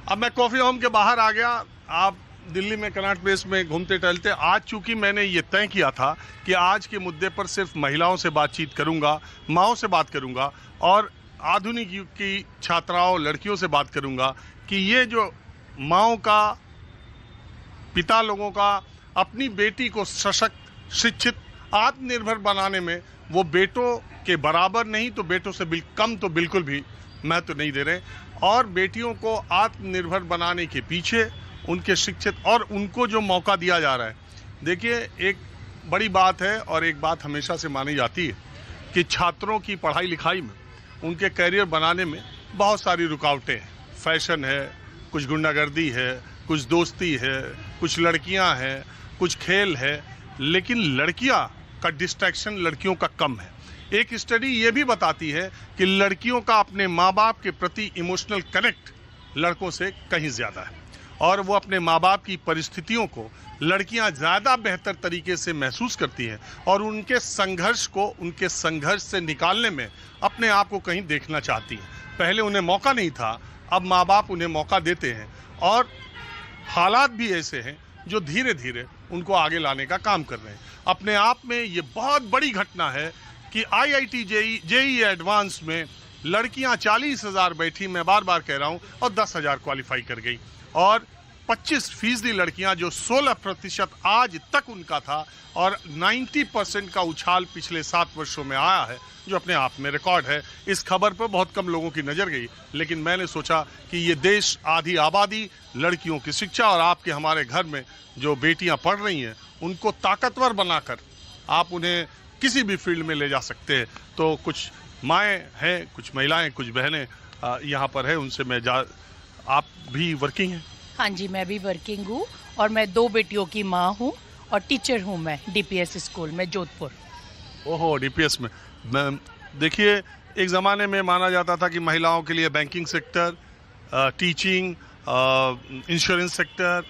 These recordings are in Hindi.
अब मैं कॉफ़ी होम के बाहर आ गया। आप दिल्ली में कनॉट प्लेस में घूमते टहलते, आज चूंकि मैंने ये तय किया था कि आज के मुद्दे पर सिर्फ महिलाओं से बातचीत करूंगा, माँओं से बात करूंगा और आधुनिक युग की छात्राओं, लड़कियों से बात करूंगा कि ये जो माँओं का, पिता लोगों का अपनी बेटी को सशक्त, शिक्षित, आत्मनिर्भर बनाने में वो बेटों के बराबर नहीं तो बेटों से कम तो बिल्कुल भी महत्व नहीं दे रहे। और बेटियों को आत्मनिर्भर बनाने के पीछे उनके शिक्षित और उनको जो मौका दिया जा रहा है, देखिए एक बड़ी बात है और एक बात हमेशा से मानी जाती है कि छात्रों की पढ़ाई लिखाई में, उनके करियर बनाने में बहुत सारी रुकावटें हैं। फैशन है, कुछ गुंडागर्दी है, कुछ दोस्ती है, कुछ लड़कियां हैं, कुछ खेल है, लेकिन लड़कियां का डिस्ट्रैक्शन लड़कियों का कम है। एक स्टडी ये भी बताती है कि लड़कियों का अपने माँ बाप के प्रति इमोशनल कनेक्ट लड़कों से कहीं ज़्यादा है और वो अपने माँ बाप की परिस्थितियों को लड़कियां ज़्यादा बेहतर तरीके से महसूस करती हैं और उनके संघर्ष से निकालने में अपने आप को कहीं देखना चाहती हैं। पहले उन्हें मौका नहीं था, अब माँ बाप उन्हें मौका देते हैं और हालात भी ऐसे हैं जो धीरे धीरे उनको आगे लाने का काम कर रहे हैं। अपने आप में ये बहुत बड़ी घटना है कि IIT JEE एडवांस में लड़कियां 40,000 बैठी, मैं बार बार कह रहा हूं, और 10,000 क्वालिफाई कर गई और 25% लड़कियां, जो 16% आज तक उनका था, और 90% का उछाल पिछले 7 वर्षों में आया है, जो अपने आप में रिकॉर्ड है। इस खबर पर बहुत कम लोगों की नज़र गई, लेकिन मैंने सोचा कि ये देश आधी आबादी लड़कियों की शिक्षा और आपके हमारे घर में जो बेटियां पढ़ रही हैं उनको ताकतवर बनाकर आप उन्हें किसी भी फील्ड में ले जा सकते हैं। तो कुछ माएँ हैं, कुछ महिलाएं, कुछ बहनें यहाँ पर है, उनसे मैं आप भी वर्किंग हैं? हाँ जी, मैं भी वर्किंग हूँ और मैं 2 बेटियों की माँ हूँ और टीचर हूँ मैं DPS स्कूल में, जोधपुर। ओहो, DPS में। देखिए, एक ज़माने में माना जाता था कि महिलाओं के लिए banking sector, teaching, insurance sector,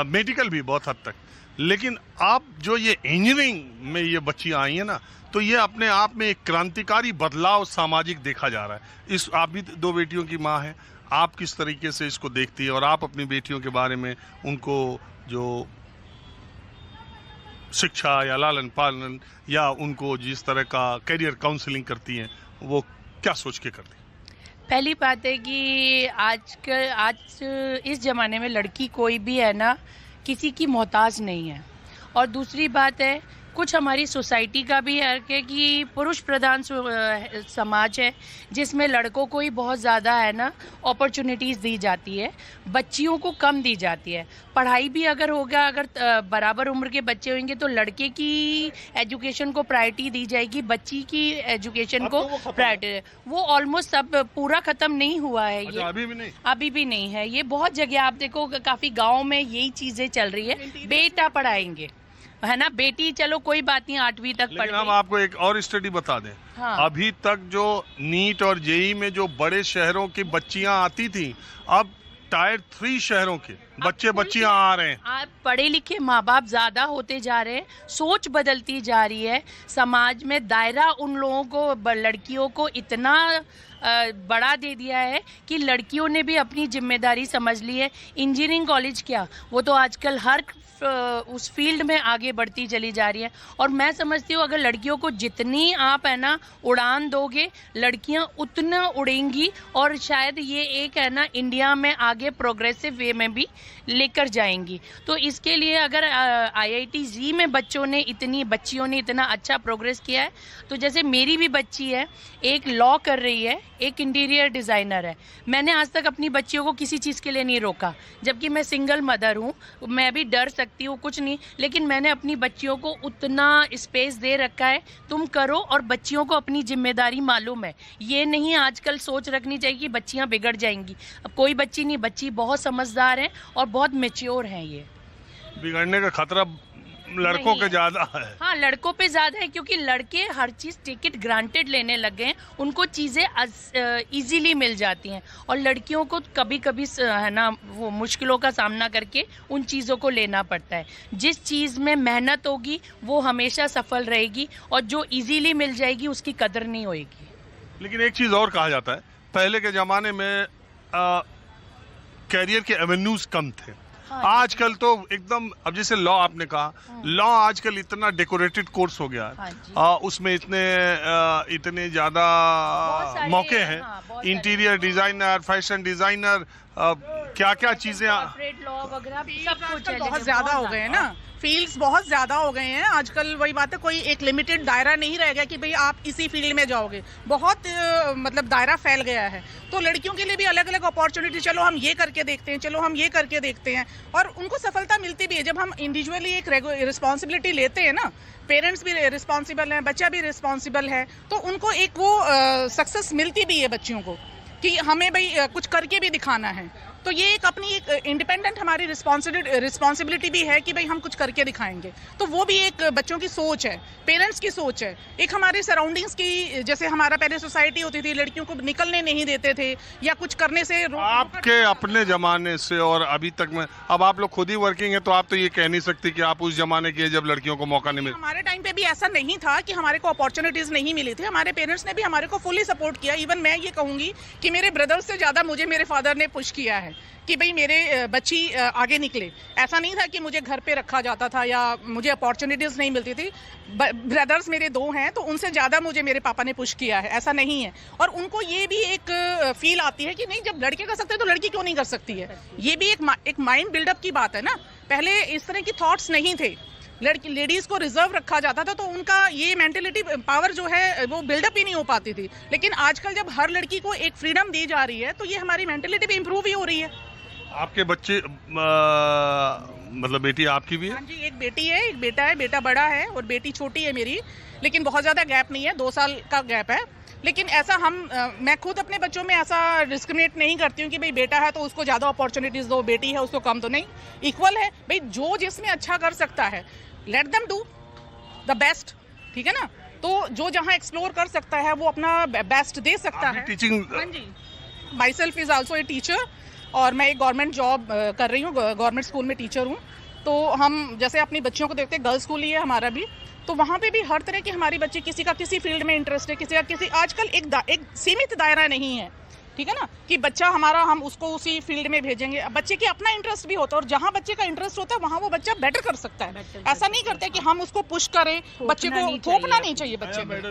medical भी बहुत हद तक, लेकिन आप जो ये इंजीनियरिंग में ये बच्चियाँ आई हैं ना, तो ये अपने आप में एक क्रांतिकारी बदलाव सामाजिक देखा जा रहा है। आप भी 2 बेटियों की माँ हैं, आप किस तरीके से इसको देखती है और आप अपनी बेटियों के बारे में उनको जो शिक्षा या लालन पालन या उनको जिस तरह का करियर काउंसलिंग करती हैं, वो क्या सोच के करती हैं? पहली बात है कि आज इस ज़माने में लड़की कोई भी है ना, किसी की मोहताज नहीं है। और दूसरी बात है, कुछ हमारी सोसाइटी का भी है कि पुरुष प्रधान समाज है, जिसमें लड़कों को ही बहुत ज़्यादा है ना अपॉर्चुनिटीज़ दी जाती है, बच्चियों को कम दी जाती है। पढ़ाई भी अगर होगा, अगर बराबर उम्र के बच्चे होंगे तो लड़के की एजुकेशन को प्रायोरिटी दी जाएगी, बच्ची की एजुकेशन को प्रायोरिटी। वो ऑलमोस्ट सब पूरा ख़त्म नहीं हुआ है। ये अभी भी नहीं है। ये बहुत जगह आप देखो, काफ़ी गाँव में यही चीज़ें चल रही है, बेटा पढ़ाएंगे, है ना, बेटी चलो कोई बात नहीं 8वीं तक पढ़। हम आपको एक और स्टडी बता दें। हाँ। अभी तक जो नीट और जेई में जो बड़े शहरों की बच्चियां आती थी, अब टायर 3 शहरों के बच्चियां आ रहे हैं। आप पढ़े लिखे माँ बाप ज्यादा होते जा रहे हैं, सोच बदलती जा रही है, समाज में दायरा उन लोगों को, लड़कियों को इतना बड़ा दे दिया है कि लड़कियों ने भी अपनी जिम्मेदारी समझ ली है। इंजीनियरिंग कॉलेज क्या, वो तो आजकल हर उस फील्ड में आगे बढ़ती चली जा रही है। और मैं समझती हूँ अगर लड़कियों को जितनी आप है ना उड़ान दोगे, लड़कियाँ उतना उड़ेंगी और शायद ये एक है ना इंडिया में आगे प्रोग्रेसिव वे में भी लेकर जाएंगी। तो इसके लिए अगर IIT JEE में बच्चियों ने इतना अच्छा प्रोग्रेस किया है, तो जैसे मेरी भी बच्ची है, एक लॉ कर रही है, एक इंटीरियर डिज़ाइनर है। मैंने आज तक अपनी बच्चियों को किसी चीज़ के लिए नहीं रोका, जबकि मैं सिंगल मदर हूँ, मैं भी डर सकती हूँ कुछ नहीं, लेकिन मैंने अपनी बच्चियों को उतना स्पेस दे रखा है, तुम करो। और बच्चियों को अपनी जिम्मेदारी मालूम है। ये नहीं आजकल सोच रखनी चाहिए कि बच्चियाँ बिगड़ जाएंगी। अब कोई बच्ची नहीं, बच्ची बहुत समझदार है और बहुत मैच्योर है। ये बिगड़ने का खतरा लड़कों के ज्यादा है। हाँ, लड़कों पे ज्यादा है, क्योंकि लड़के हर चीज टिकट ग्रांटेड लेने लगे हैं, उनको चीजें इजीली मिल जाती हैं, और लड़कियों को कभी कभी है ना वो मुश्किलों का सामना करके उन चीजों को लेना पड़ता है। जिस चीज में मेहनत होगी वो हमेशा सफल रहेगी, और जो इजीली मिल जाएगी उसकी कदर नहीं होगी। लेकिन एक चीज और कहा जाता है, पहले के जमाने में कैरियर के एवेन्यूज कम थे। हाँ, आजकल तो एकदम, अब जैसे लॉ आपने कहा, लॉ आजकल इतना डेकोरेटेड कोर्स हो गया हाँ है, जी। उसमें इतने ज्यादा बहुत सारे, मौके हैं, हाँ, बहुत इंटीरियर डिजाइनर, फैशन डिजाइनर, क्या क्या चीजें कॉर्पोरेट लॉ वगैरह सब कुछ है, बहुत लेकिन ज्यादा हो गए हैं ना, फील्ड्स बहुत ज्यादा हो गए हैं आजकल। वही बात है, कोई एक लिमिटेड दायरा नहीं रह गया कि भाई आप इसी फील्ड में जाओगे, बहुत मतलब दायरा फैल गया है। तो लड़कियों के लिए भी अलग अलग अपॉर्चुनिटी, चलो हम ये करके देखते हैं, चलो हम ये करके देखते हैं, और उनको सफलता मिलती भी है। जब हम इंडिविजुअली एक रिस्पॉन्सिबिलिटी लेते हैं ना, पेरेंट्स भी रिस्पॉन्सिबल हैं, बच्चा भी रिस्पॉन्सिबल है, तो उनको एक वो सक्सेस मिलती भी है बच्चियों को कि हमें भाई कुछ करके भी दिखाना है। तो ये एक अपनी एक इंडिपेंडेंट हमारी रिस्पॉन्सिबिलिटी भी है कि भाई हम कुछ करके दिखाएंगे। तो वो भी एक बच्चों की सोच है, पेरेंट्स की सोच है। एक हमारे सराउंडिंग्स की, जैसे हमारा पहले सोसाइटी होती थी, लड़कियों को निकलने नहीं देते थे या कुछ करने से आपके अपने जमाने से और अभी तक में, अब आप लोग खुद ही वर्किंग है, तो आप तो ये कह नहीं सकते कि आप उस जमाने के जब लड़कियों को मौका नहीं मिला। हमारे टाइम पे भी ऐसा नहीं था कि हमारे को अपॉर्चुनिटीज नहीं मिली थी। हमारे पेरेंट्स ने भी हमारे को फुली सपोर्ट किया। इवन मैं ये कहूंगी कि मेरे ब्रदर्स से ज्यादा मुझे मेरे फादर ने पुश किया है कि भाई मेरे बच्ची आगे निकले। ऐसा नहीं था कि मुझे घर पे रखा जाता था या मुझे अपॉर्चुनिटीज नहीं मिलती थी। ब्रदर्स मेरे 2 हैं, तो उनसे ज़्यादा मुझे मेरे पापा ने पुश किया है, ऐसा नहीं है। और उनको ये भी एक फील आती है कि नहीं, जब लड़के कर सकते हैं तो लड़की क्यों नहीं कर सकती है। ये भी एक माइंड बिल्डअप की बात है ना। पहले इस तरह की थॉट्स नहीं थे, लेडीज को रिजर्व रखा जाता था, तो उनका ये मेंटेलिटी पावर जो है वो बिल्डअप ही नहीं हो पाती थी। लेकिन आजकल जब हर लड़की को एक फ्रीडम दी जा रही है, तो ये हमारी मेंटेलिटी भी इंप्रूव ही हो रही है। आपके बच्चे, मतलब बेटी आपकी भी है? हाँ जी, एक बेटी है, एक बेटा है। बेटा बड़ा है और बेटी छोटी है मेरी, लेकिन बहुत ज़्यादा गैप नहीं है, 2 साल का गैप है। लेकिन ऐसा मैं खुद अपने बच्चों में ऐसा डिस्क्रिमिनेट नहीं करती हूँ कि भाई बेटा है तो उसको ज़्यादा अपॉर्चुनिटीज़ दो, बेटी है उसको कम, तो नहीं, इक्वल है भाई। जो जिसमें अच्छा कर सकता है, let them do the best, ठीक है ना। तो जो जहाँ एक्सप्लोर कर सकता है वो अपना बेस्ट दे सकता है। टीचिंग, हाँ जी, myself is also a teacher, और मैं एक गवर्नमेंट जॉब कर रही हूँ, गवर्नमेंट स्कूल में टीचर हूँ। तो हम जैसे अपनी बच्चियों को देखते हैं, गर्ल्स स्कूल ही है हमारा भी, तो वहाँ पे भी हर तरह की हमारी बच्ची, किसी का किसी फील्ड में इंटरेस्ट है, किसी का किसी, आजकल एक सीमित दायरा नहीं है, ठीक है ना, कि बच्चा हमारा हम उसको उसी फील्ड में भेजेंगे। बच्चे के अपना इंटरेस्ट भी होता है, और जहाँ बच्चे का इंटरेस्ट होता है वहाँ वो बच्चा बेटर कर सकता है। ऐसा नहीं करते कि हम उसको पुश करें, बच्चे को थोपना नहीं चाहिए बच्चे को।